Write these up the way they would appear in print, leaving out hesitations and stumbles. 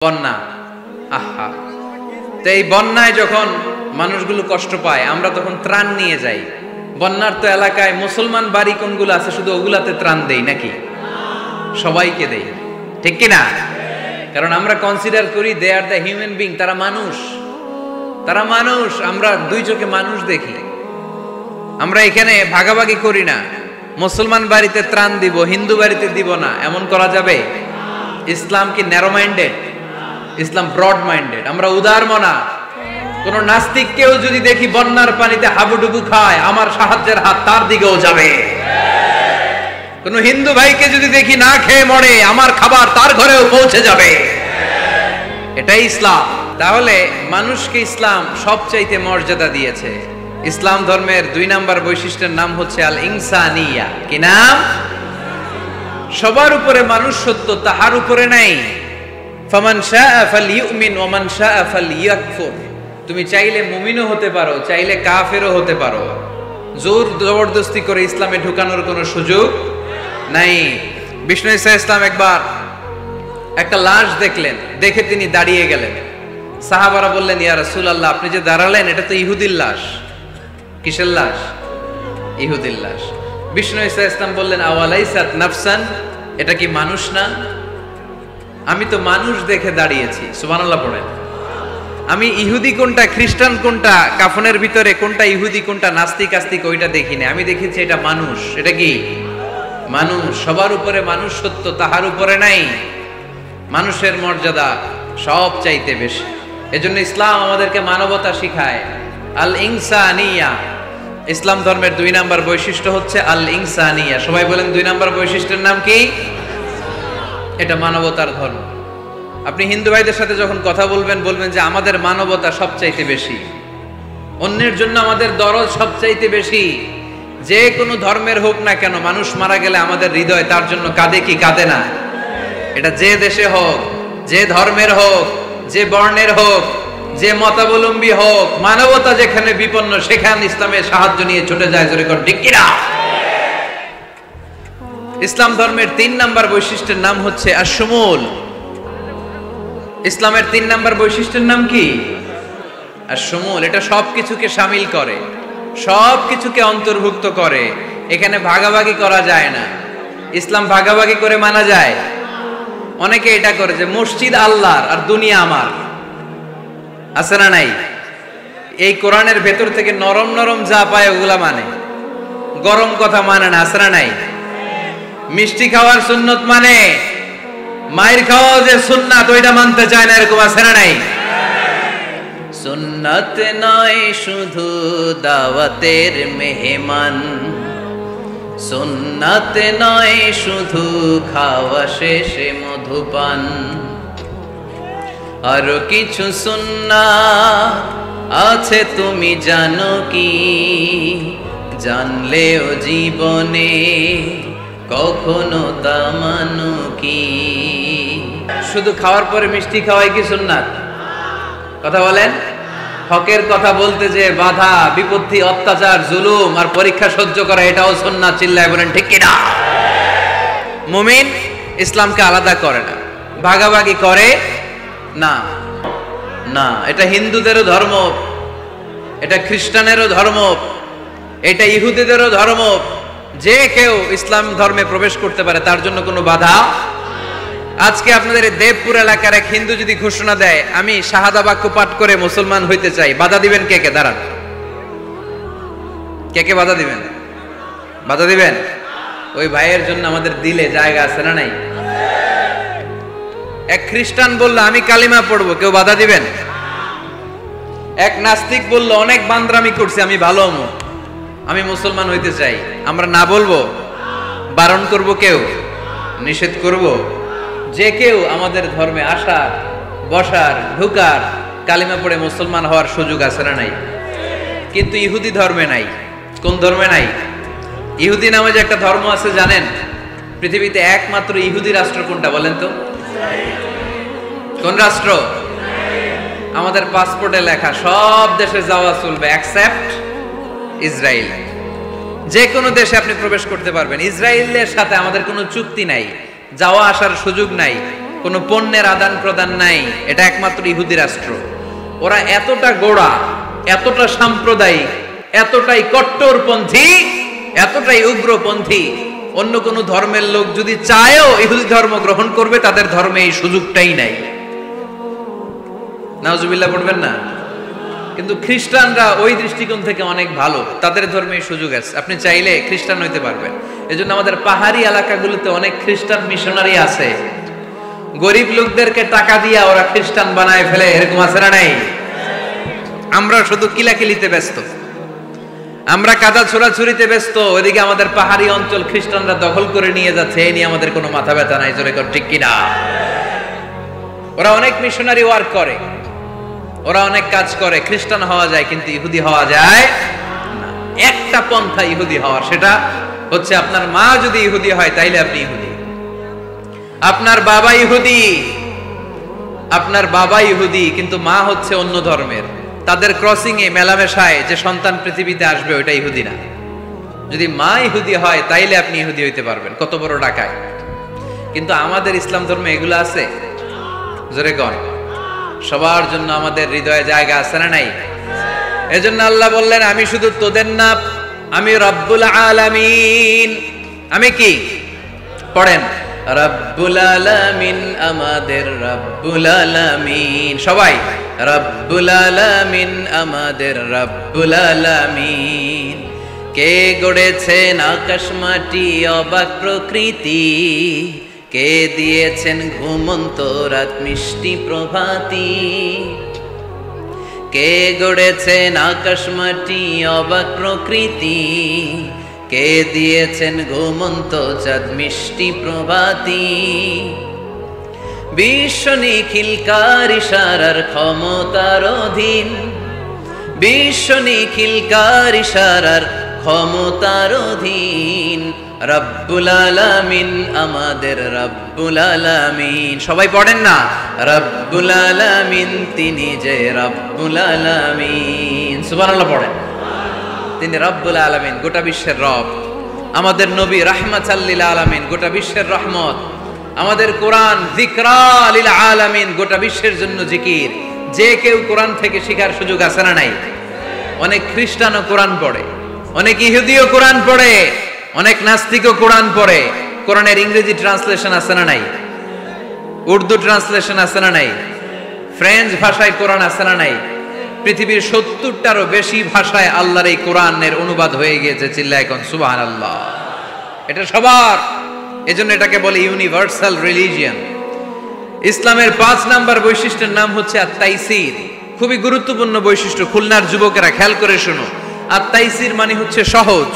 বন্যা, আহা, তো এই বন্যায় যখন মানুষগুলো কষ্ট পায় আমরা তখন ত্রাণ নিয়ে যাই। বন্যার তো এলাকায় মুসলমান বাড়ি কোনগুলো আছে শুধু ওগুলাতে ত্রাণ দেই নাকি? সবাইকে দেই, ঠিক কিনা? কারণ আমরা কনসিডার করি দে আর দ্য হিউম্যান বিং, তারা মানুষ, তারা মানুষ, আমরা দুই চোখে মানুষ দেখি। আমরা এখানে ভাগাভাগি করি না, মুসলমান বাড়িতে ত্রাণ দিব হিন্দু বাড়িতে দিব না, এমন করা যাবে? ইসলাম কি ন্যারো মাইন্ডেড? ইসলাম ব্রড মাইন্ডেড। আমরা উদার মনা। কোন নাস্তিককেও যদি দেখি বন্যার পানিতে হাবুডুবু খায়, আমার সাহায্যের হাত তার দিকেও যাবে। কোন হিন্দু ভাইকে যদি দেখি না খেয়ে মরে, আমার খাবার তার ঘরেও পৌঁছে যাবে। এটাই ইসলাম। তাহলে মানুষকে ইসলাম সবচাইতে মর্যাদা দিয়েছে। ইসলাম ধর্মের 2 নাম্বার বৈশিষ্ট্যের নাম হচ্ছে আল ইনসানিয়া। কি নাম? সবার উপরে মানুষ সত্য, তাহার উপরে নাই। ফামান শাআ ফালইউমিন ওয়া মান শাআ ফালইয়াকফুর। তুমি চাইলে মুমিনও হতে পারো, চাইলে কাফেরও হতে পারো। জোর জবরদস্তি করে ইসলামে ঢুকানোর কোনো সুযোগ নাই। বিষ্ণু ঈসা ইসলাম একবার একটা লাশ দেখলেন, দেখে তিনি দাঁড়িয়ে গেলেন। সাহাবারা বললেন, ইয়া রাসূলুল্লাহ, আপনি যে দাঁড়ালেন এটা তো ইহুদির লাশ। কিসের লাশ? ইহুদির লাশ। বিষ্ণু ঈসা ইসলাম বললেন, আওয়ালাইসাত নাফসান, এটা কি মানুষ না? আমি তো মানুষ দেখে দাঁড়িয়েছি। সুবহানাল্লাহ পড়েন। আমি ইহুদি কোনটা খ্রিস্টান কোনটা, কাফনের ভিতরে কোনটা ইহুদি কোনটা নাস্তিক আস্তিক ওইটা দেখিনি, আমি দেখেছি এটা মানুষ। এটা কি মানুষ? সবার উপরে মানুষ সত্য, তাহার উপরে নাই। মানুষের মর্যাদা সব চাইতে বেশি। এজন্য ইসলাম আমাদেরকে মানবতা শিখায়। আল ইনসানিয়া। ইসলাম ধর্মের 2 নাম্বার বৈশিষ্ট্য হচ্ছে আল ইনসানিয়া। সবাই বলেন 2 নাম্বার বৈশিষ্ট্যের নাম কি? এটা মানবতার ধর্ম। আপনি হিন্দু ভাইদের সাথে যখন কথা বলবেন, বলবেন যে আমাদের মানবতা সবচাইতে বেশি, অন্যের জন্য আমাদের দরদ সবচাইতে বেশি। যে কোনো ধর্মের হোক না কেন, মানুষ মারা গেলে আমাদের হৃদয় তার জন্য কাঁদে কি কাঁদে না? এটা যে দেশে হোক, যে ধর্মের হোক, যে বর্ণের হোক, যে মতাবলম্বী হোক, মানবতা যেখানে বিপন্ন সেখানে ইসলামের সাহায্য নিয়ে ছুটে যায়। জোরে কোন ঠিক কিনা? ইসলাম ধর্মের 3 নাম্বার বৈশিষ্ট্যের নাম হচ্ছে আশ-শুমুল। ইসলামের 3 নাম্বার বৈশিষ্ট্যের নাম কি? আশ-শুমুল। এটা সবকিছুকে শামিল করে, সবকিছুকে অন্তর্ভুক্ত করে। এখানে ভাগাভাগি করা যায় না। ইসলাম ভাগাভাগি করে মানা যায়? অনেকে এটা করে যে মসজিদ আল্লাহর আর দুনিয়া আমার। আছে না নাই? এই কোরআনের ভেতর থেকে নরম নরম যা পায় ওগুলা মানে, গরম কথা মানে না। আছে না নাই? মিষ্টি খাওয়ার সুন্নত মানে, মায়ের খাওয়া যে সুন্নাত ওইটা মানতে চায় না, এরকম আছে না নাই? সুন্নাত নয় শুধু দাওয়াতের মেহমান, সুন্নাত নয় শুধু খাওয়া শেষে মধুপান, আরো কিছু সুন্নাত আছে তুমি জানো কি? জানলেও জীবনে কখনো তা মানো কি? শুধু খাওয়ার পরে মিষ্টি খাওয়াই কি সুন্নাত? কথা বলেন। হকের কথা বলতে যে বাধা বিপত্তি অত্যাচার জুলুম আর পরীক্ষা সহ্য করা, এটাও সুন্নাত। চিল্লায় বলেন ঠিক কিনা? মুমিন ইসলামকে আলাদা করে না, ভাগাভাগি করে না। না, এটা হিন্দুদেরও ধর্ম, এটা খ্রিস্টানেরও ধর্ম, এটা ইহুদিদেরও ধর্ম। যে কেউ ইসলাম ধর্মে প্রবেশ করতে পারে, তার জন্য কোনো বাধা। আজকে আপনাদের এই দেবপুর এলাকার এক হিন্দু যদি ঘোষণা দেয় আমি শাহাদা বাক্য পাঠ করে মুসলমান হইতে চাই, বাধা দিবেন কে কে? দাঁড়ান, কে কে বাধা দিবেন? বাধা দিবেন? ওই ভাইয়ের জন্য আমাদের দিলে জায়গা আছে না নাই? এক খ্রিস্টান বললো আমি কালিমা পড়বো, কেউ বাধা দিবেন? এক নাস্তিক বললো অনেক বান্দরামি করছি, আমি ভালো হবো, আমি মুসলমান হইতে চাই, আমরা না বলবো? বারণ করব? কেউ নিষেধ করব? যে কেউ আমাদের ধর্মে আসার, বসার, ঢুকার, কালিমা পড়ে মুসলমান হওয়ার সুযোগ আছে না নাই? কিন্তু ইহুদি ধর্মে নাই। কোন ধর্মে নাই? ইহুদি নামে যে একটা ধর্ম আছে জানেন? পৃথিবীতে একমাত্র ইহুদি রাষ্ট্র কোনটা বলেন তো? কোন রাষ্ট্র? আমাদের পাসপোর্টে লেখা সব দেশে যাওয়া চলবে এক্সেপ্ট ইসরায়েল। যে কোনো দেশে আপনি প্রবেশ করতে পারবেন। ইসরায়েলের সাথে আমাদের কোনো চুক্তি নাই, যাওয়া আসার সুযোগ নাই। কোনো পণ্যের আদান প্রদান নাই, এটা একমাত্র ইহুদি রাষ্ট্র। ওরা এতটা গোড়া, এতটা সাম্প্রদায়িক, এতটাই কট্টরপন্থী, এতটাই উগ্রপন্থী, অন্য কোনো ধর্মের লোক যদি চায়ও ইহুদি ধর্ম গ্রহণ করবে, তাদের ধর্মে এই সুযোগটাই নাই। নাউজুবিল্লাহ পড়বেন না? কিন্তু খ্রিস্টানরা ওই দৃষ্টিকোণ থেকে অনেক ভালো, তাদের ধর্মে এই সুযোগ আছে, আপনি চাইলে খ্রিস্টান হইতে পারবেন। এজন্য আমাদের পাহাড়ি এলাকাগুলোতে অনেক খ্রিস্টান মিশনারি আছে, গরিব লোকদেরকে টাকা দিয়া ওরা খ্রিস্টান বানায় ফেলে, এরকম আছে না নাই? আমরা শুধু কিলাকিলিতে ব্যস্ত, আমরা কাদা ছোড়াছুরিতে ব্যস্ত, ওইদিকে আমাদের পাহাড়ি অঞ্চল খ্রিস্টানরা দখল করে নিয়ে যাচ্ছে, এই নিয়ে আমাদের কোনো মাথা ব্যথা নাই। জোরে কর ঠিক কিনা? ওরা অনেক মিশনারি ওয়ার্ক করে, ওরা অনেক কাজ করে, খ্রিস্টান হওয়া যায় কিন্তু ইহুদি হওয়া যায় না। একটা পন্থা ইহুদি হওয়ার, সেটা হচ্ছে আপনার মা যদি ইহুদি হয় তাইলে আপনি ইহুদি, আপনার বাবা ইহুদি, আপনার বাবা ইহুদি কিন্তু মা হচ্ছে অন্য ধর্মের, তাদের ক্রসিং এ মেলামেশায় যে সন্তান পৃথিবীতে আসবে ওইটা ইহুদি না। যদি মা ইহুদি হয় তাইলে আপনি ইহুদি হইতে পারবেন, কত বড় ডাকায়। কিন্তু আমাদের ইসলাম ধর্মে এগুলো আছে? জোরে কর। সবার জন্য আমাদের হৃদয়ে জায়গা আছে না নাই? এজন্য আল্লাহ বললেন, আমি শুধু তোদের না, আমি রব্বুল আলামিন। আমি কি? পড়েন, রব্বুল আলামিন, আমাদের রব্বুল আলামিন। সবাই, রব্বুল আলামিন, আমাদের রব্বুল আলামিন। কে গড়েছেন আকাশ মাটি অবাক প্রকৃতি, কে দিয়েছেন ঘুমন্ত রাত মিষ্টি প্রভাতী, কে গড়েছেন আকাশ মাটি অবাক প্রকৃতি, কে দিয়েছেন ঘুমন্ত চাঁদ মিষ্টি প্রভাতী। বিশ্ব নিখিলকার ইশারার ক্ষমতার অধীন, বিশ্ব নিখিলকার ইশারার ক্ষমতার অধীন, রব্বুল আলামিন, আমাদের রব্বুল আলামিন। সবাই পড়েন না, রব্বুল আলামিন, তিনি যে রব্বুল আলামিন। সুবহানাল্লাহ পড়েন। তিনি রব্বুল আলামিন, গোটা বিশ্বের রব। আমাদের নবী রাহমাতাল লিল আলামিন, গোটা বিশ্বের রহমত। আমাদের কোরআন যিকরা লিল আলামিন, গোটা বিশ্বের জন্য জিকির। যে কেউ কোরআন থেকে শেখার সুযোগ আছে না নাই? অনেক খ্রিস্টানও কোরআন পড়ে, অনেক ইহুদিও কোরআন পড়ে, অনেক নাস্তিকও কোরআন পড়ে। কোরআনের ইংরেজি ট্রান্সলেশন আছে না নাই? উর্দু ট্রান্সলেশন আছে না নাই? ফ্রেঞ্চ ভাষায় কোরআন আছে না নাই? পৃথিবীর 70টারও বেশি ভাষায় আল্লাহর এই কোরআনের অনুবাদ হয়ে গিয়েছে। চিল্লায় এখন সুবহানাল্লাহ। এটা সবার, এজন্য এটাকে বলে ইউনিভার্সাল রিলিজিয়ন। ইসলামের 5 নাম্বার বৈশিষ্ট্যের নাম হচ্ছে আত-তাইসির। খুবই গুরুত্বপূর্ণ বৈশিষ্ট্য, খুলনার যুবকেরা খেয়াল করে শোনো। আত-তাইসির মানে হচ্ছে সহজ।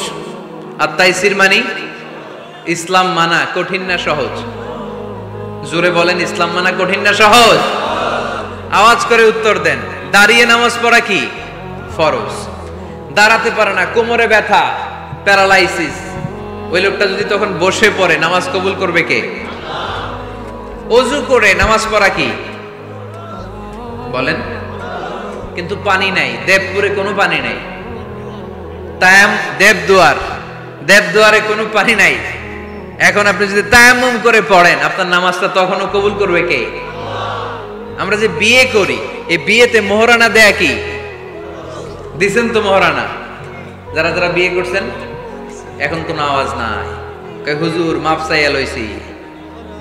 আত-তাইসির মানে ইসলাম মানা কঠিন না সহজ? জোরে বলেন, ইসলাম মানা কঠিন না সহজ? আওয়াজ করে উত্তর দেন। দাঁড়িয়ে নামাজ পড়া কি ফরজ? দাঁড়াতে পারে না, কোমরে ব্যথা, প্যারালাইসিস, ওই লোকটা যদি তখন বসে পড়ে, নামাজ কবুল করবে কে? অজু করে নামাজ পড়া কি বলেন? কিন্তু পানি নাই, দেবপুরে কোনো পানি নাই। দেবদুয়ারে কোনো পানি নাই। এখন আপনি যদি তায়াম্মুম করে পড়েন, আপনার নামাজটা তখনও কবুল করবে কে? আমরা যে বিয়ে করি, এই বিয়েতে মোহরানা দেয়া কি? দিছেন তো মোহরানা? যারা যারা বিয়ে করছেন এখন কোনো আওয়াজ নাই। হুজুর মাফ চাইয়া লইছি,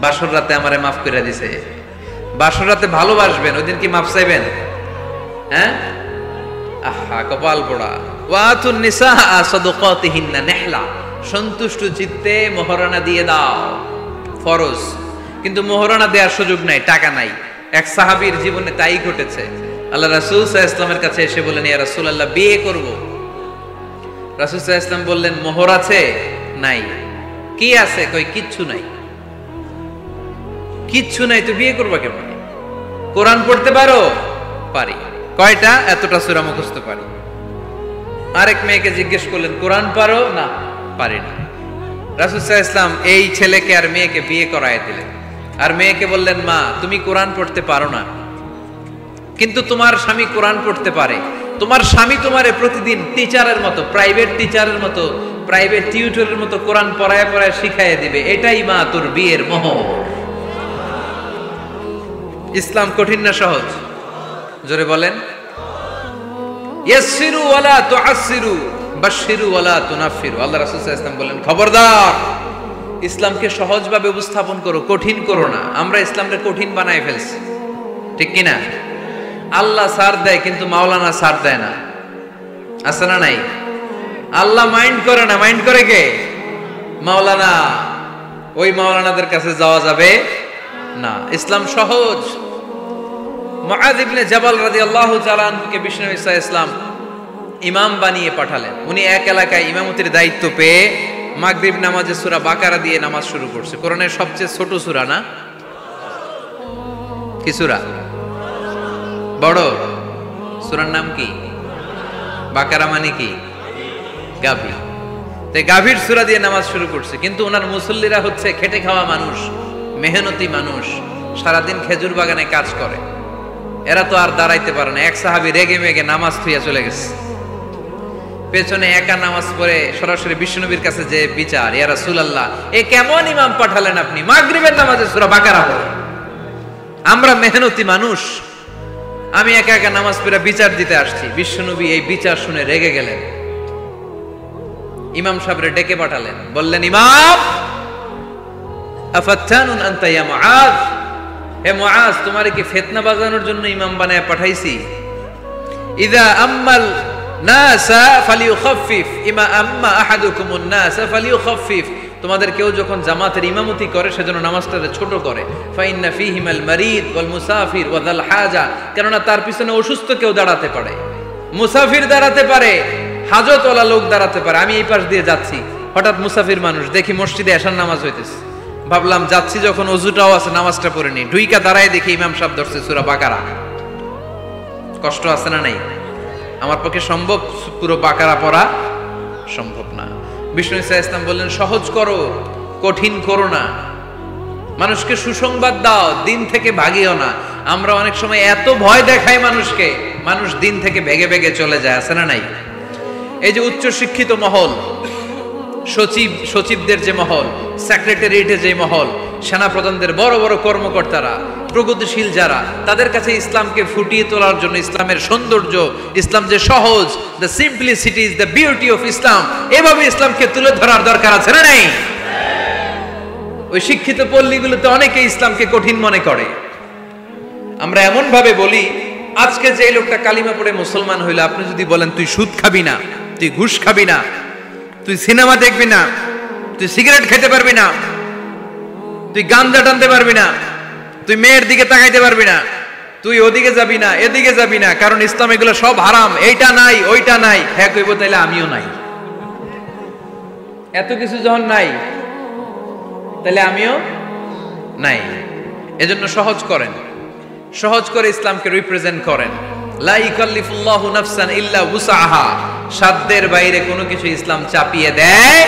বাসর রাতে আমারে মাফ করে দিছে। বাসর রাতে ভালোবাসবেন, ওই দিন কি মাফ চাইবেন? হ্যাঁ, আহা কপাল পোড়া। ওয়াতুন নিসা সাদাকাতিহিন্না নিহলা, সন্তুষ্ট চিত্তে মোহরানা দিয়ে দাও, ফরজ। কিন্তু মোহরানা দেওয়ার সুযোগ নাই, টাকা নাই। এক সাহাবীর জীবনে তাই ঘটেছে। আল্লাহ রাসূল সাল্লাল্লাহু আলাইহি ওয়াসাল্লামের কাছে এসে বললেন, ইয়া রাসূলুল্লাহ, বিয়ে করব। রাসূল সাল্লাল্লাহু আলাইহি ওয়াসাল্লাম বললেন, মোহর আছে? নাই। কি আছে? কই কিচ্ছু নাই। কিচ্ছু নাই তো বিয়ে করবা কেমন? কোরআন পড়তে পারো? পারি। কয়টা? এতটা সূরা মুখস্থ পারি। আরেক মেয়েকে জিজ্ঞেস করলেন, কোরআন পারো? না, পারি না। রাসূল সাল্লাল্লাহু আলাইহি ওয়াসাল্লাম এই ছেলেকে আর মেয়েকে বিয়ে করায় দিলেন। আর মেয়েকে বললেন, মা তুমি কোরআন পড়তে পারো না, কিন্তু তোমার স্বামী কোরআন পড়তে পারে। তোমার স্বামী তোমারে প্রতিদিন টিচারের মতো, প্রাইভেট টিচারের মতো, প্রাইভেট টিউটরের মতো কোরআন পড়ায় পড়ায় শিখাইয়ে দিবে। এটাই মা তোর বিয়ের মোহর। ইসলাম কঠিন না সহজ? জোরে বলেন। ইয়াসসিরু ওয়ালা তুআসসিরু বাশশিরু ওয়ালা তুনাফফিরু। আল্লাহ রাসূল সাল্লাল্লাহু আলাইহি ওয়াসাল্লাম বলেন, খবরদার, ইসলামকে সহজভাবে উপস্থাপন করো, কঠিন করো না। আমরা ইসলামকে কঠিন বানায় ফেলছি, ঠিক কি না? আল্লাহ ছাড় দেয় কিন্তু মাওলানা ছাড় দেয় না, আছে না নাই? আল্লাহ মাইন্ড করে না, মাইন্ড করে কে? মাওলানা। ওই মাওলানাদের কাছে যাওয়া যাবে না। ইসলাম সহজ। মুআয ইবনে জাবাল রাদিয়াল্লাহু তাআলা আনহুকে বিশ্বনবী সাল্লাল্লাহু আলাইহি ওয়াসাল্লাম ইমাম বানিয়ে পাঠালেন। উনি এক এলাকায় ইমামতির দায়িত্ব পেয়ে মাগরিব নামাজে সূরা বাকারা দিয়ে নামাজ শুরু করছে। কোরআনের সবচেয়ে ছোট সূরা না? কি সূরা? বড় সূরার নাম কি? বাকারা মানে কি? গাভী। তাই গাভীর সূরা দিয়ে নামাজ শুরু করছে। কিন্তু ওনার মুসল্লিরা হচ্ছে খেটে খাওয়া মানুষ, মেহনতি মানুষ, সারাদিন খেজুর বাগানে কাজ করে। এরা তো আর দাঁড়াইতে পারে না। এক সাহাবী রেগে মেগে নামাজ থুইয়া চলে গেছে। পেছনে একা নামাজ পড়ে সরাসরি বিশ্বনবীর কাছে যে বিচার, ইয়া রাসূলুল্লাহ, এ কেমন ইমাম পাঠালেন আপনি, মাগরিবের নামাজে সূরা বাকারা পড়ে? আমরা মেহনতি মানুষ, আমি একা একা নামাজ পড়ে বিচার দিতে আসছি। বিশ্বনবী এই বিচার শুনে রেগে গেলেন। ইমাম সাহেবরে ডেকে পাঠালেন, বললেন, ইমাম, আফাত্তানুন আনতা ইয়া মুআয, হে মুআয, তোমারে কি ফিতনা বাজানোর জন্য ইমাম বানায় পাঠাইছি? ইযা আম্মাল নাসা ফালিয়ুখাফফিফ ইমা আম্মা আহাদুকুমুন নাসা ফালিয়ুখাফফিফ। তোমাদের কেউ যখন জামাতের ইমামতি করে সেজন্য নামাজটাকে ছোট করে। ফাইন্না ফীহিমাল মারিদ ওয়াল মুসাফির ওয়া যাল হাজা, কেননা তার পিছনে অসুস্থ কেউ দাঁড়াতে পারে, মুসাফির দাঁড়াতে পারে, হাজতওয়ালা লোক দাঁড়াতে পারে। আমি এই পাশ দিয়ে যাচ্ছি, হঠাৎ মুসাফির মানুষ দেখি মসজিদে এশার নামাজ হইতেছে। ভাবলাম যাচ্ছি যখন, অজুটাও আছে, নামাজটা পড়ে নি। ঢুইকা দাঁড়ায় দেখি ইমাম সাহেব ধরছে সূরা বাকারা। কষ্ট আছে না নাই? আমার পক্ষে সম্ভব পুরো বাকারা পড়া? সম্ভব না। বিষ্ণু ইসা ইসলাম বললেন, সহজ করো, কঠিন করো না। মানুষকে সুসংবাদ দাও, দিন থেকে ভাগিও না। আমরা অনেক সময় এত ভয় দেখাই মানুষকে, মানুষ দিন থেকে ভেগে ভেগে চলে যায়, আছে না নাই? এই যে উচ্চ শিক্ষিত মহল, সচিবদের যে মহল, সেক্রেটারিয়েটের যে মহল, সেনাপ্রধানদের বড় বড় কর্মকর্তারা, প্রগতিশীল যারা, তাদের কাছে ইসলামকে ফুটিয়ে তোলার জন্য, ইসলামের সৌন্দর্য, ইসলাম যে সহজ, the simplicity is the beauty of Islam, এভাবে ইসলামকে তুলে ধরার দরকার আছে না নাই? ওই শিক্ষিত পল্লীগুলোতে অনেকে ইসলামকে কঠিন মনে করে। আমরা এমন ভাবে বলি, আজকে যে লোকটা কালিমা পড়ে মুসলমান হইলো, আপনি যদি বলেন তুই সুদ খাবি না, তুই ঘুষ খাবি না, তুই সিনেমা দেখবি না, তুই সিগারেট খেতে পারবি না, তুই গাঞ্জা টানতে পারবি না, তুই মেয়ের দিকে তাকাইতে পারবি না, তুই ওদিকে যাবি না, এদিকে যাবি না, কারণ ইসলাম এগুলো সব হারাম, এইটা নাই ওইটা নাই। হ্যাঁ কইব, তাইলে আমিও নাই। এত কিছু যখন নাই, তাহলে আমিও নাই। এজন্য সহজ করেন, সহজ করে ইসলামকে রিপ্রেজেন্ট করেন। লা ইকাল্লিফুল্লাহু নাফসান ইল্লা উসআহা, সাধ্যের বাইরে কোনো কিছু ইসলাম চাপিয়ে দেয়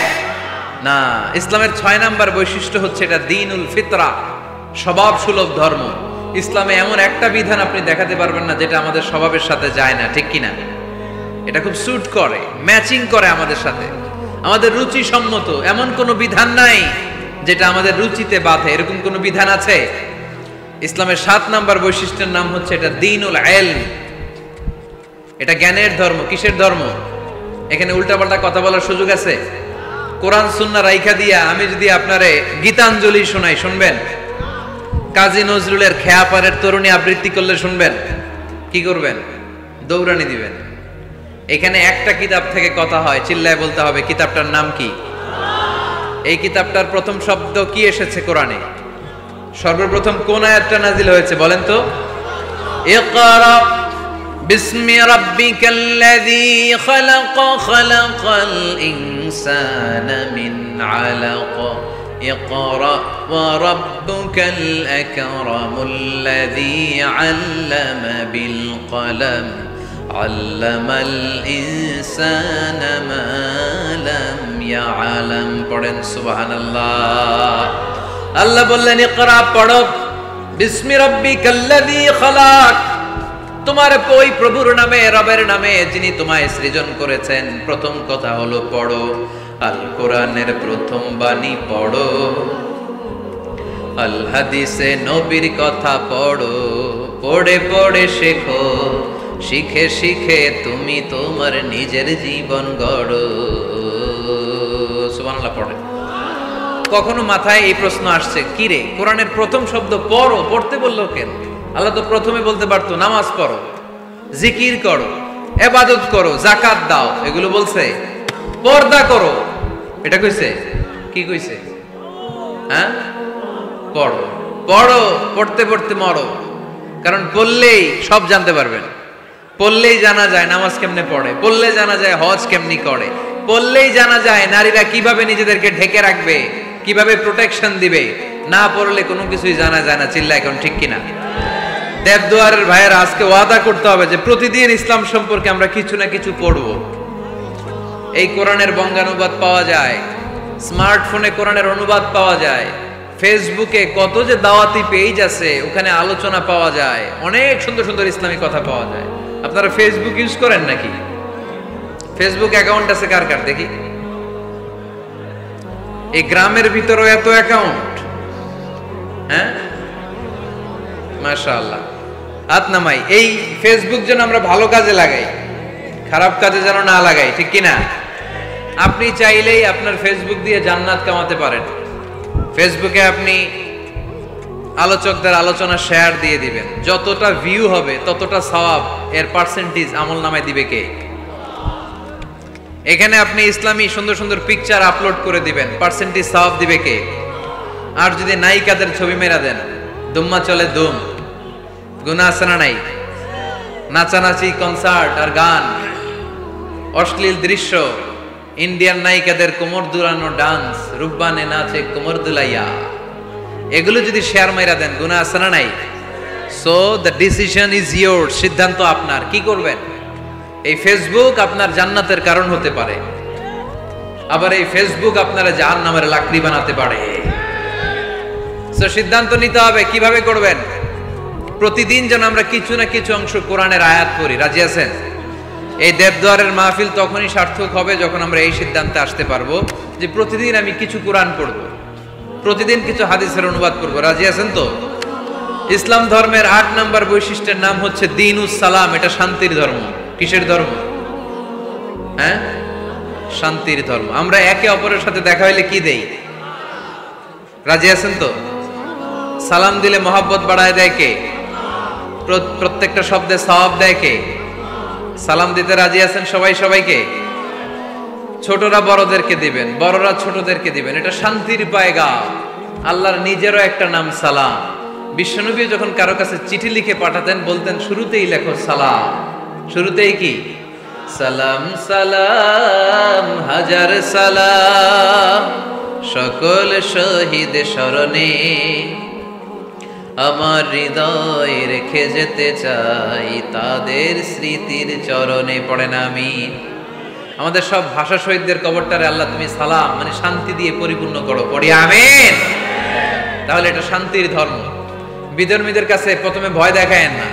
না। ইসলামের 6 নাম্বার বৈশিষ্ট্য হচ্ছে এটা দ্বীনুল ফিতরা, স্বভাব সুলভ ধর্ম। ইসলামে এমন একটা বিধান আপনি দেখাতে পারবেন না যেটা আমাদের স্বভাবের সাথে যায় না, ঠিক কিনা? এটা খুব স্যুট করে, ম্যাচিং করে আমাদের সাথে, আমাদের রুচি সম্মত। এমন কোনো বিধান নাই যেটা আমাদের রুচিতে বাধে, এরকম কোনো বিধান আছে? ইসলামের 7 নাম্বার বৈশিষ্ট্যের নাম হচ্ছে এটা দ্বীনুল ইলম, এটা জ্ঞানের ধর্ম। কিসের ধর্ম? এখানে উল্টাপাল্টা কথা বলার সুযোগ আছে? কোরআন সুন্নাহ রাইখা দিয়া আমি যদি আপনারে গীতাঞ্জলি শোনাই, শুনবেন? কাজী নজরুলের খেয়াপাড়ের তরুণী আবৃত্তি করলে শুনবেন? কি করবেন? দৌড়ানি দিবেন। এখানে একটা কিতাব থেকে কথা হয়, চিল্লায় বলতে হবে কিতাবটার নাম কি। এই কিতাবটার প্রথম শব্দ কি এসেছে কোরআনে? সর্বপ্রথম কোন আয়াতটা নাজিল হয়েছে বলেন তো? ইকরা বিসমি রাব্বিকাল্লাযী খালাক, খালাকাল ইনসানা মিন আলাক, ইকরা ওয়া রাব্বুকাল আকরামুল্লাযী আল্লামা বিল কলম, আল্লামাল ইনসানা মা লাম ইয়ালাম। পড়েন সুবহানাল্লাহ। আল্লাহ বললেন, ইকরা, পড়ো, বিসমি রাব্বিকাল্লাযী খালাক, তোমার ওই প্রভুর নামে, রবের নামে যিনি তোমায় সৃজন করেছেন। প্রথম কথা হলো পড়ো, আল কোরআনের প্রথম বাণী পড়ো, আল হাদিসে নবীর কথা পড়ো, পড়ে পড়ে শেখো, শিখে শিখে তুমি তোমার নিজের জীবন গড়ো। সুবহানাল্লাহ পড়ে। কখনো মাথায় এই প্রশ্ন আসছে, কি রে কোরআনের প্রথম শব্দ পড়ো, পড়তে বললো কেন? আল্লাহ তো প্রথমে বলতে পারতো নামাজ পড়ো, জিকির করো, ইবাদত করো, যাকাত দাও, এগুলো বলছে? পর্দা করো এটা কইছে? কি কইছে? হ্যাঁ, পড়ো পড়ো, পড়তে পড়তে মরো। কারণ পড়লেই সব জানতে পারবেন। পড়লেই জানা যায় নামাজ কেমনে পড়ে, পড়লে জানা যায় হজ কেমনি করে, পড়লেই জানা যায় নারীরা কিভাবে নিজেদেরকে ঢেকে রাখবে, কিভাবে প্রোটেকশন দিবে। না পড়লে কোনো কিছুই জানা যায় না। চিল্লা এখন ঠিক কিনা? দেবদুয়ারের ভাইয়েরা আজকে ওয়াদা করতে হবে যে প্রতিদিন ইসলাম সম্পর্কে আমরা কিছু না কিছু পড়ব। এই কোরআনের বঙ্গানুবাদ পাওয়া যায়, স্মার্টফোনে কোরআনের অনুবাদ পাওয়া যায়, ফেসবুকে কত যে দাওয়াতি পেজ আছে ওখানে আলোচনা পাওয়া যায়, অনেক সুন্দর সুন্দর ইসলামিক কথা পাওয়া যায়। আপনারা ফেসবুক ইউজ করেন নাকি? ফেসবুক অ্যাকাউন্ট আছে কার কার দেখি? এই গ্রামের ভিতরেও এত অ্যাকাউন্ট? হ্যাঁ, মাশাআল্লাহ। হাত নামাই। এই ফেসবুক যেন আমরা ভালো কাজে লাগাই, খারাপ কাজে যেন না লাগাই, ঠিক কিনা? আপনি চাইলেই আপনার ফেসবুক দিয়ে জান্নাত কামাতে পারেন। ফেসবুকে আপনি আলোচকদের আলোচনা শেয়ার দিয়ে দিবেন, যতটা ভিউ হবে ততটা সওয়াব এর পার্সেন্টেজ আমল নামায় দিবে কে? এখানে আপনি ইসলামী সুন্দর সুন্দর পিকচার আপলোড করে দিবেন, পার্সেন্টেজ সওয়াব দিবে কে? আর যদি নায়িকাদের ছবি মেরা দেন, দুম্মা চলে দুম, গুনাহ আছে না নাই? নাচানাচি, কনসার্ট আর গান, অশ্লীল দৃশ্য, ইন্ডিয়ান নায়িকাদের কোমর দুলানো ডান্স, রুব্বানে নাচে কোমর দুলাইয়া, এগুলো যদি শেয়ার মাইরা দেন, গুনাহ আছে না নাই? So the decision is your, সিদ্ধান্ত আপনার। কি করবেন? এই ফেসবুক আপনার জান্নাতের কারণ হতে পারে, আবার এই ফেসবুক আপনারা জাহান্নামের লাকড়ি বানাতে পারে। সো সিদ্ধান্ত নিতে হবে কিভাবে করবেন। প্রতিদিন যেন আমরা কিছু না কিছু অংশ কোরআনের আয়াত পড়ি। রাজি আছেন? এই দেবদুয়ারের মাহফিল তখনই সার্থক হবে যখন আমরা এই সিদ্ধান্তে আসতে পারবো যে প্রতিদিন আমি কিছু কোরআন পড়ব, প্রতিদিন কিছু হাদিসের অনুবাদ করব। রাজি আছেন তো? ইসলাম ধর্মের ৮ নম্বর বৈশিষ্ট্যের নাম হচ্ছে দ্বীনুস সালাম। এটা শান্তির ধর্ম। কিসের ধর্ম? হ্যাঁ, শান্তির ধর্ম। আমরা একে অপরের সাথে দেখা হইলে কি দেই? রাজি আছেন তো? সালাম দিলে মহব্বত বাড়ায় দেয় কে? প্রত্যেকটা শব্দে সওয়াব দেয় কে? সালাম দিতে রাজি আছেন সবাই সবাইকে? ছোটরা বড়দেরকে দিবেন, বড়রা ছোটদেরকে দিবেন। এটা শান্তির পায়গাম। আল্লাহর নিজেরও একটা নাম সালাম। বিশ্বনবী যখন কারো কাছে চিঠি লিখে পাঠাতেন বলতেন শুরুতেই লেখো সালাম। শুরুতেই কি? সালাম সালাম হাজার সালাম, সকল শহীদ স্মরণে আমার হৃদয় রেখে যেতে চাই তাদের স্মৃতির চরণে। পড়েন আমিন। আমাদের সব ভাষা শহীদদের কবরটারে আল্লাহ তুমি সালাম মানে শান্তি দিয়ে পরিপূর্ণ করো। পড়ি আমিন। তাহলে এটা শান্তির ধর্ম। বিধর্মীদের কাছে প্রথমে ভয় দেখায়েন না,